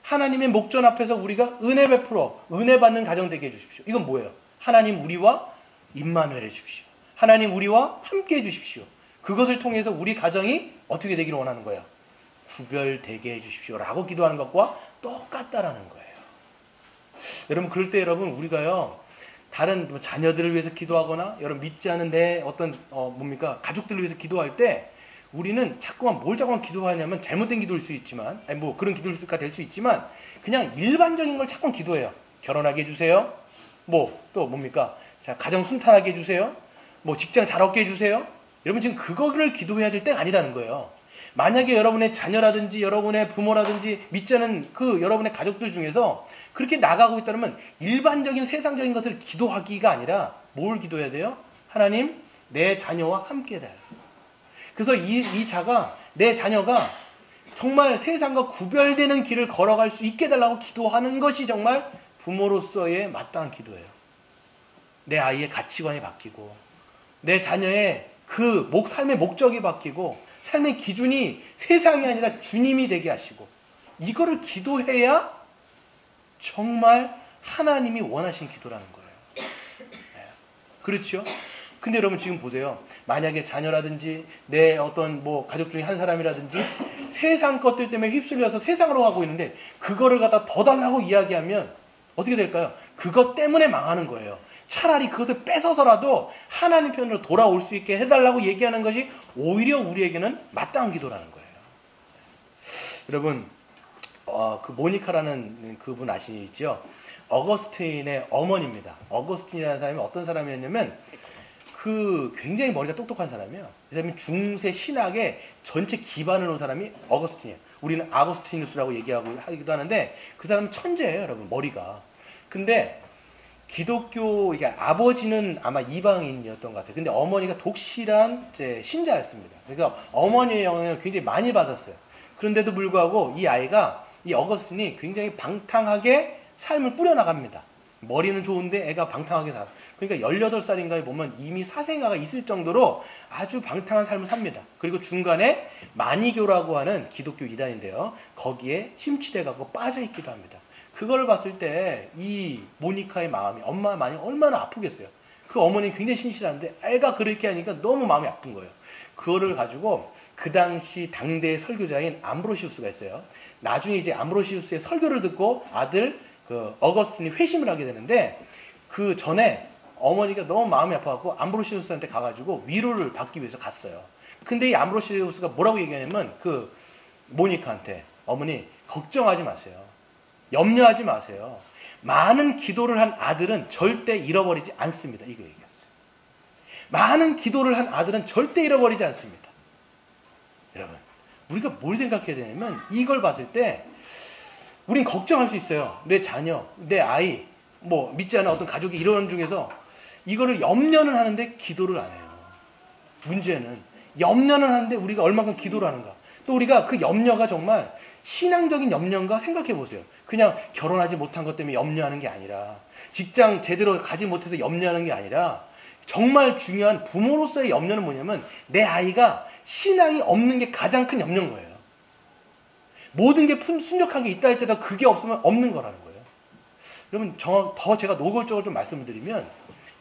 하나님의 목전 앞에서 우리가 은혜 받는 가정 되게 해주십시오. 이건 뭐예요? 하나님 우리와 임마누엘 해주십시오. 하나님 우리와 함께 해주십시오. 그것을 통해서 우리 가정이 어떻게 되기를 원하는 거예요? 구별되게 해주십시오 라고 기도하는 것과 똑같다라는 거예요. 여러분, 그럴 때 여러분 우리가요 다른 자녀들을 위해서 기도하거나 여러분 믿지 않은 내 어떤 가족들을 위해서 기도할 때 우리는 자꾸만 기도하냐면 잘못된 기도일 수 있지만 그런 기도가 될 수 있지만 그냥 일반적인 걸 자꾸 기도해요. 결혼하게 해주세요. 또 자, 가정 순탄하게 해주세요. 직장 잘 얻게 해주세요. 여러분 지금 그거를 기도해야 될 때가 아니라는 거예요. 만약에 여러분의 자녀라든지 여러분의 부모라든지 믿지 않은 여러분의 가족들 중에서 그렇게 나가고 있다면 일반적인 세상적인 것을 기도하기가 아니라 뭘 기도해야 돼요? 하나님, 내 자녀와 함께 해달라. 그래서 내 자녀가 정말 세상과 구별되는 길을 걸어갈 수 있게 해달라고 기도하는 것이 정말 부모로서의 마땅한 기도예요. 내 아이의 가치관이 바뀌고 내 자녀의 삶의 목적이 바뀌고 삶의 기준이 세상이 아니라 주님이 되게 하시고 이거를 기도해야 정말 하나님이 원하시는 기도라는 거예요. 그렇죠? 근데 여러분 지금 보세요. 만약에 자녀라든지 내 어떤 가족 중에 한 사람이라든지 세상 것들 때문에 휩쓸려서 세상으로 가고 있는데 그거를 갖다 더 달라고 이야기하면 어떻게 될까요? 그것 때문에 망하는 거예요. 차라리 그것을 뺏어서라도 하나님 편으로 돌아올 수 있게 해달라고 얘기하는 것이 오히려 우리에게는 마땅한 기도라는 거예요. 여러분, 그 모니카라는 그분 아시죠? 어거스틴의 어머니입니다. 어거스틴이라는 사람이 어떤 사람이었냐면 굉장히 머리가 똑똑한 사람이에요. 이 사람이 중세 신학의 전체 기반을 놓은 사람이 어거스틴이에요. 우리는 아고스티누스라고 하기도 하는데 그 사람은 천재예요, 여러분. 머리가. 근데 이게 아버지는 아마 이방인이었던 것 같아요. 근데 어머니가 독실한 신자였습니다. 그러니까 어머니의 영향을 굉장히 많이 받았어요. 그런데도 불구하고 이 어거스틴이 굉장히 방탕하게 삶을 꾸려나갑니다. 머리는 좋은데 애가 방탕하게 살아. 그러니까 18살인가에 보면 이미 사생아가 있을 정도로 아주 방탕한 삶을 삽니다. 그리고 중간에 마니교라고 하는 기독교 이단인데요. 거기에 심취돼가고 빠져있기도 합니다. 그걸 봤을 때 이 모니카의 마음이 마음이 얼마나 아프겠어요. 그 어머니는 굉장히 신실한데 애가 그렇게 하니까 너무 마음이 아픈 거예요. 그거를 가지고 그 당시 당대의 설교자인 암브로시우스가 있어요. 나중에 이제 암브로시우스의 설교를 듣고 아들 어거스틴이 회심을 하게 되는데 그 전에 어머니가 너무 마음이 아파갖고 암브로시우스한테 가가지고 위로를 받기 위해서 갔어요. 근데 이 암브로시우스가 뭐라고 얘기하냐면 모니카한테 어머니 걱정하지 마세요. 염려하지 마세요. 많은 기도를 한 아들은 절대 잃어버리지 않습니다. 이거 얘기했어요. 많은 기도를 한 아들은 절대 잃어버리지 않습니다. 여러분, 우리가 뭘 생각해야 되냐면 이걸 봤을 때 우린 걱정할 수 있어요. 내 자녀, 내 아이, 믿지 않는 어떤 가족이 이런 중에서 이거를 염려는 하는데 기도를 안 해요. 문제는 염려는 하는데 우리가 얼마큼 기도를 하는가. 또 우리가 그 염려가 정말 신앙적인 염려인가 생각해 보세요. 그냥 결혼하지 못한 것 때문에 염려하는 게 아니라 직장 제대로 가지 못해서 염려하는 게 아니라 정말 중요한 부모로서의 염려는 뭐냐면 내 아이가 신앙이 없는 게 가장 큰 염려인 거예요. 모든 게 순적하게 있다 할지라도 그게 없으면 없는 거라는 거예요. 여러분 더 제가 노골적으로 좀 말씀을 드리면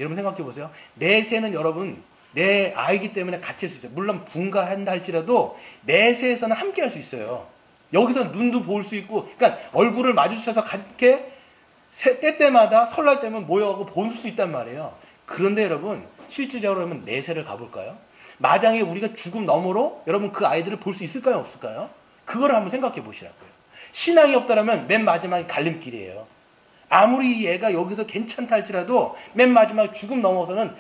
여러분 생각해 보세요. 내세는 여러분 내 아이기 때문에 같이 할 수 있어요. 물론 분가한다 할지라도 내세에서는 함께 할 수 있어요. 여기서 눈도 볼 수 있고 그러니까 얼굴을 마주쳐서 같게 때때마다 설날 때면 모여가고 볼 수 있단 말이에요. 그런데 여러분 실질적으로 하면 내세를 가볼까요? 마장에 우리가 죽음 너머로 여러분 그 아이들을 볼 수 있을까요? 없을까요? 그거를 한번 생각해 보시라고요. 신앙이 없다면 맨 마지막에 갈림길이에요. 아무리 얘가 여기서 괜찮다 할지라도 맨 마지막에 죽음 넘어서는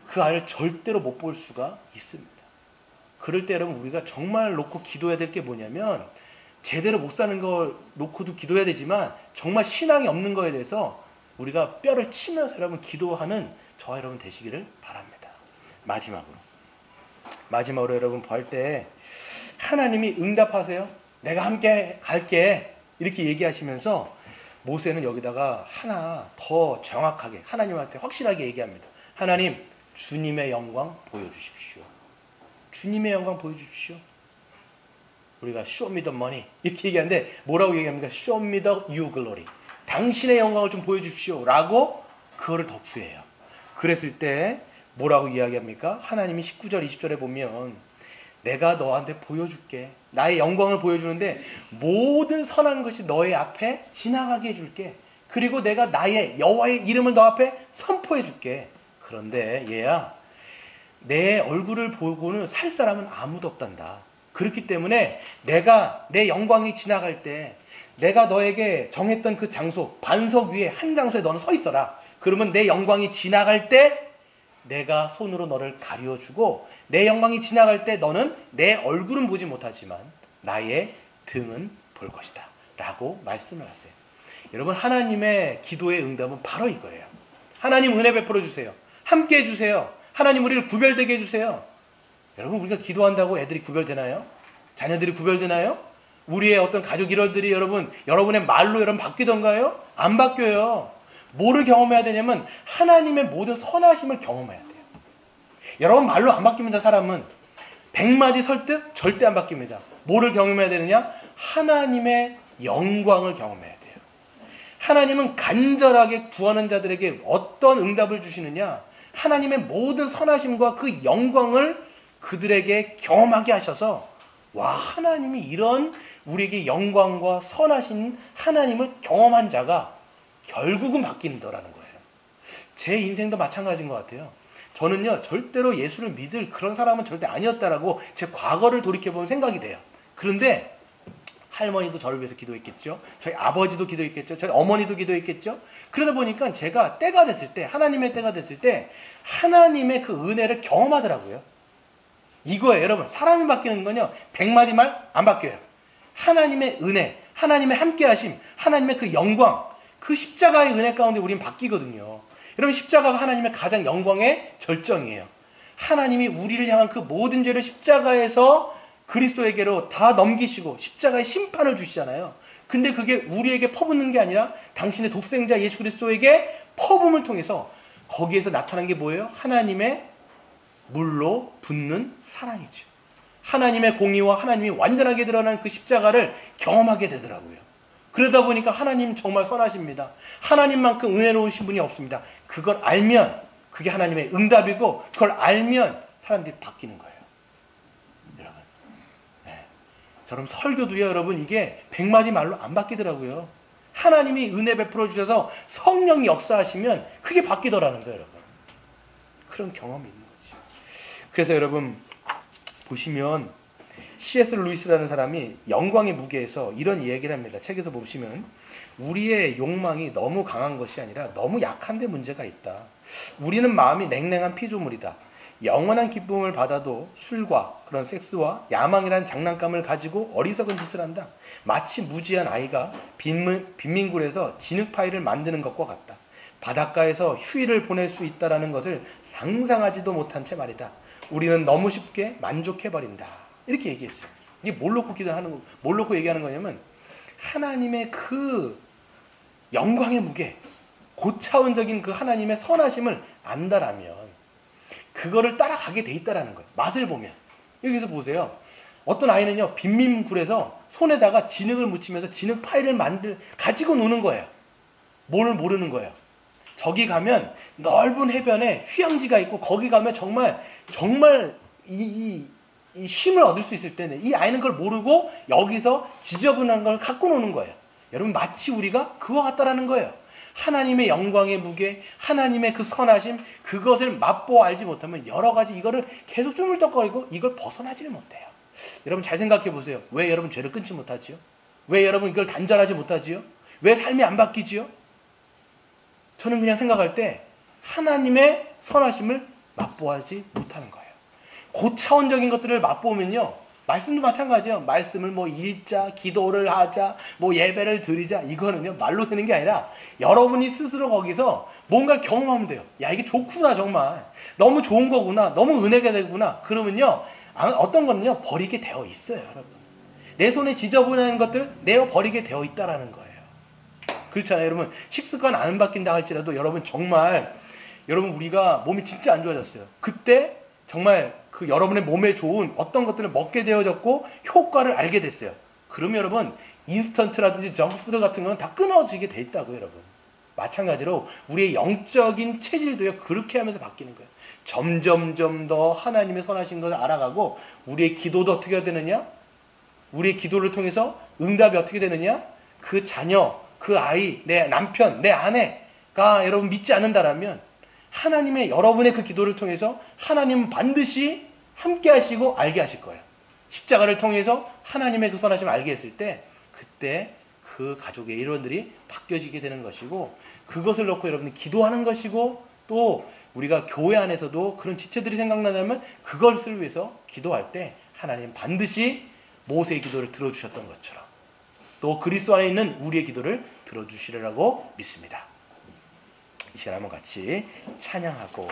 그 아이를 절대로 못 볼 수가 있습니다. 그럴 때 여러분 우리가 정말 놓고 기도해야 될 게 뭐냐면 제대로 못 사는 걸 놓고도 기도해야 되지만 정말 신앙이 없는 거에 대해서 우리가 뼈를 치면서 여러분 기도하는 저와 여러분 되시기를 바랍니다. 마지막으로 여러분 볼 때 하나님이 응답하세요. 내가 함께 갈게. 이렇게 얘기하시면서 모세는 여기다가 하나 더 정확하게 하나님한테 확실하게 얘기합니다. 하나님, 주님의 영광 보여주십시오. 주님의 영광 보여주십시오. 우리가 show me the money 이렇게 얘기하는데 뭐라고 얘기합니까? show me the you glory. 당신의 영광을 좀 보여주십시오. 라고 그거를 더 구해요. 그랬을 때 뭐라고 이야기합니까? 하나님이 19절 20절에 보면 내가 너한테 보여줄게. 나의 영광을 보여주는데 모든 선한 것이 너의 앞에 지나가게 해줄게. 그리고 내가 나의 여호와의 이름을 너 앞에 선포해줄게. 그런데 얘야, 내 얼굴을 보고는 살 사람은 아무도 없단다. 그렇기 때문에 내가 내 영광이 지나갈 때 내가 너에게 정했던 그 장소, 반석 위에 한 장소에 너는 서 있어라. 그러면 내 영광이 지나갈 때 내가 손으로 너를 가려주고 내 영광이 지나갈 때 너는 내 얼굴은 보지 못하지만 나의 등은 볼 것이다. 라고 말씀을 하세요. 여러분, 하나님의 기도의 응답은 바로 이거예요. 하나님 은혜 베풀어 주세요. 함께 해주세요. 하나님 우리를 구별되게 해주세요. 여러분, 우리가 기도한다고 애들이 구별되나요? 자녀들이 구별되나요? 우리의 어떤 가족 일원들이 여러분의 말로 여러분 바뀌던가요? 안 바뀌어요. 뭐를 경험해야 되냐면 하나님의 모든 선하심을 경험해야 돼요. 여러분, 말로 안 바뀝니다. 사람은 100마디 설득 절대 안 바뀝니다. 뭐를 경험해야 되느냐? 하나님의 영광을 경험해야 돼요. 하나님은 간절하게 구하는 자들에게 어떤 응답을 주시느냐? 하나님의 모든 선하심과 그 영광을 그들에게 경험하게 하셔서 와, 하나님이 이런 우리에게 영광과 선하신 하나님을 경험한 자가 결국은 바뀐다라는 거예요. 제 인생도 마찬가지인 것 같아요. 저는요, 절대로 예수를 믿을 그런 사람은 절대 아니었다라고 제 과거를 돌이켜보면 생각이 돼요. 그런데 할머니도 저를 위해서 기도했겠죠. 저희 아버지도 기도했겠죠. 저희 어머니도 기도했겠죠. 그러다 보니까 제가 때가 됐을 때, 하나님의 때가 됐을 때 하나님의 그 은혜를 경험하더라고요. 이거예요. 여러분, 사람이 바뀌는 건요, 100마디 말 안 바뀌어요. 하나님의 은혜, 하나님의 함께하심, 하나님의 그 영광, 그 십자가의 은혜 가운데 우리는 바뀌거든요. 여러분, 십자가가 하나님의 가장 영광의 절정이에요. 하나님이 우리를 향한 그 모든 죄를 십자가에서 그리스도에게로 다 넘기시고 십자가의 심판을 주시잖아요. 근데 그게 우리에게 퍼붓는 게 아니라 당신의 독생자 예수 그리스도에게 퍼부음을 통해서 거기에서 나타난 게 뭐예요? 하나님의 물로 붓는 사랑이죠. 하나님의 공의와 하나님이 완전하게 드러난 그 십자가를 경험하게 되더라고요. 그러다 보니까 하나님 정말 선하십니다. 하나님만큼 은혜로우신 분이 없습니다. 그걸 알면 그게 하나님의 응답이고 그걸 알면 사람들이 바뀌는 거예요. 여러분, 저럼 설교도요, 여러분, 이게 100마디 말로 안 바뀌더라고요. 하나님이 은혜 베풀어 주셔서 성령이 역사하시면 그게 바뀌더라는 거예요, 여러분. 그런 경험이 있는 거죠. 그래서 여러분 보시면 C.S. 루이스라는 사람이 영광의 무게에서 이런 얘기를 합니다. 책에서 보시면 우리의 욕망이 너무 강한 것이 아니라 너무 약한데 문제가 있다. 우리는 마음이 냉랭한 피조물이다. 영원한 기쁨을 받아도 술과 그런 섹스와 야망이라는 장난감을 가지고 어리석은 짓을 한다. 마치 무지한 아이가 빈민굴에서 진흙파이를 만드는 것과 같다. 바닷가에서 휴일을 보낼 수 있다는 것을 상상하지도 못한 채 말이다. 우리는 너무 쉽게 만족해버린다. 이렇게 얘기했어요. 이게 뭘 놓고 뭘 놓고 얘기하는 거냐면 하나님의 그 영광의 무게, 고차원적인 그 하나님의 선하심을 안다라면 그거를 따라가게 돼 있다라는 거예요. 맛을 보면. 여기서 보세요. 어떤 아이는요, 빈민굴에서 손에다가 진흙을 묻히면서 진흙 파이를 가지고 노는 거예요. 뭘 모르는 거예요. 저기 가면 넓은 해변에 휴양지가 있고 거기 가면 정말 이 쉼을 얻을 수 있을 텐데 이 아이는 그걸 모르고 여기서 지저분한 걸 갖고 노는 거예요. 여러분, 마치 우리가 그와 같다라는 거예요. 하나님의 영광의 무게, 하나님의 그 선하심, 그것을 맛보아 알지 못하면 여러 가지 이거를 계속 쭈물떡거리고 이걸 벗어나지를 못해요. 여러분, 잘 생각해 보세요. 왜 여러분 죄를 끊지 못하지요? 왜 여러분 이걸 단절하지 못하지요? 왜 삶이 안 바뀌지요? 저는 그냥 생각할 때 하나님의 선하심을 맛보아하지 못하는 거예요. 고차원적인 것들을 맛보면요. 말씀도 마찬가지예요. 말씀을 뭐 읽자, 기도를 하자, 뭐 예배를 드리자. 이거는요. 말로 되는 게 아니라 여러분이 스스로 거기서 뭔가 경험하면 돼요. 야, 이게 좋구나 정말. 너무 좋은 거구나. 너무 은혜가 되구나. 그러면요. 어떤 거는요. 버리게 되어 있어요. 여러분. 내 손에 지저분한 것들 내어 버리게 되어 있다라는 거예요. 그렇잖아요. 여러분. 식습관 안 바뀐다 할지라도 여러분 정말 여러분 우리가 몸이 진짜 안 좋아졌어요. 그때 정말 그 여러분의 몸에 좋은 어떤 것들을 먹게 되어졌고 효과를 알게 됐어요. 그러면 여러분 인스턴트라든지 정크푸드 같은 거는 다 끊어지게 돼 있다고요. 여러분. 마찬가지로 우리의 영적인 체질도요. 그렇게 하면서 바뀌는 거예요. 점점점 더 하나님의 선하신 것을 알아가고 우리의 기도도 어떻게 해야 되느냐? 우리의 기도를 통해서 응답이 어떻게 되느냐? 그 자녀, 그 아이, 내 남편, 내 아내가 여러분 믿지 않는다라면 하나님의 여러분의 그 기도를 통해서 하나님은 반드시 함께 하시고 알게 하실 거예요. 십자가를 통해서 하나님의 그 선하심을 알게 했을 때 그때 그 가족의 일원들이 바뀌어지게 되는 것이고 그것을 놓고 여러분이 기도하는 것이고 또 우리가 교회 안에서도 그런 지체들이 생각나면 그것을 위해서 기도할 때 하나님 반드시 모세의 기도를 들어주셨던 것처럼 또 그리스도 안에 있는 우리의 기도를 들어주시리라고 믿습니다. 이 시간 한번 같이 찬양하고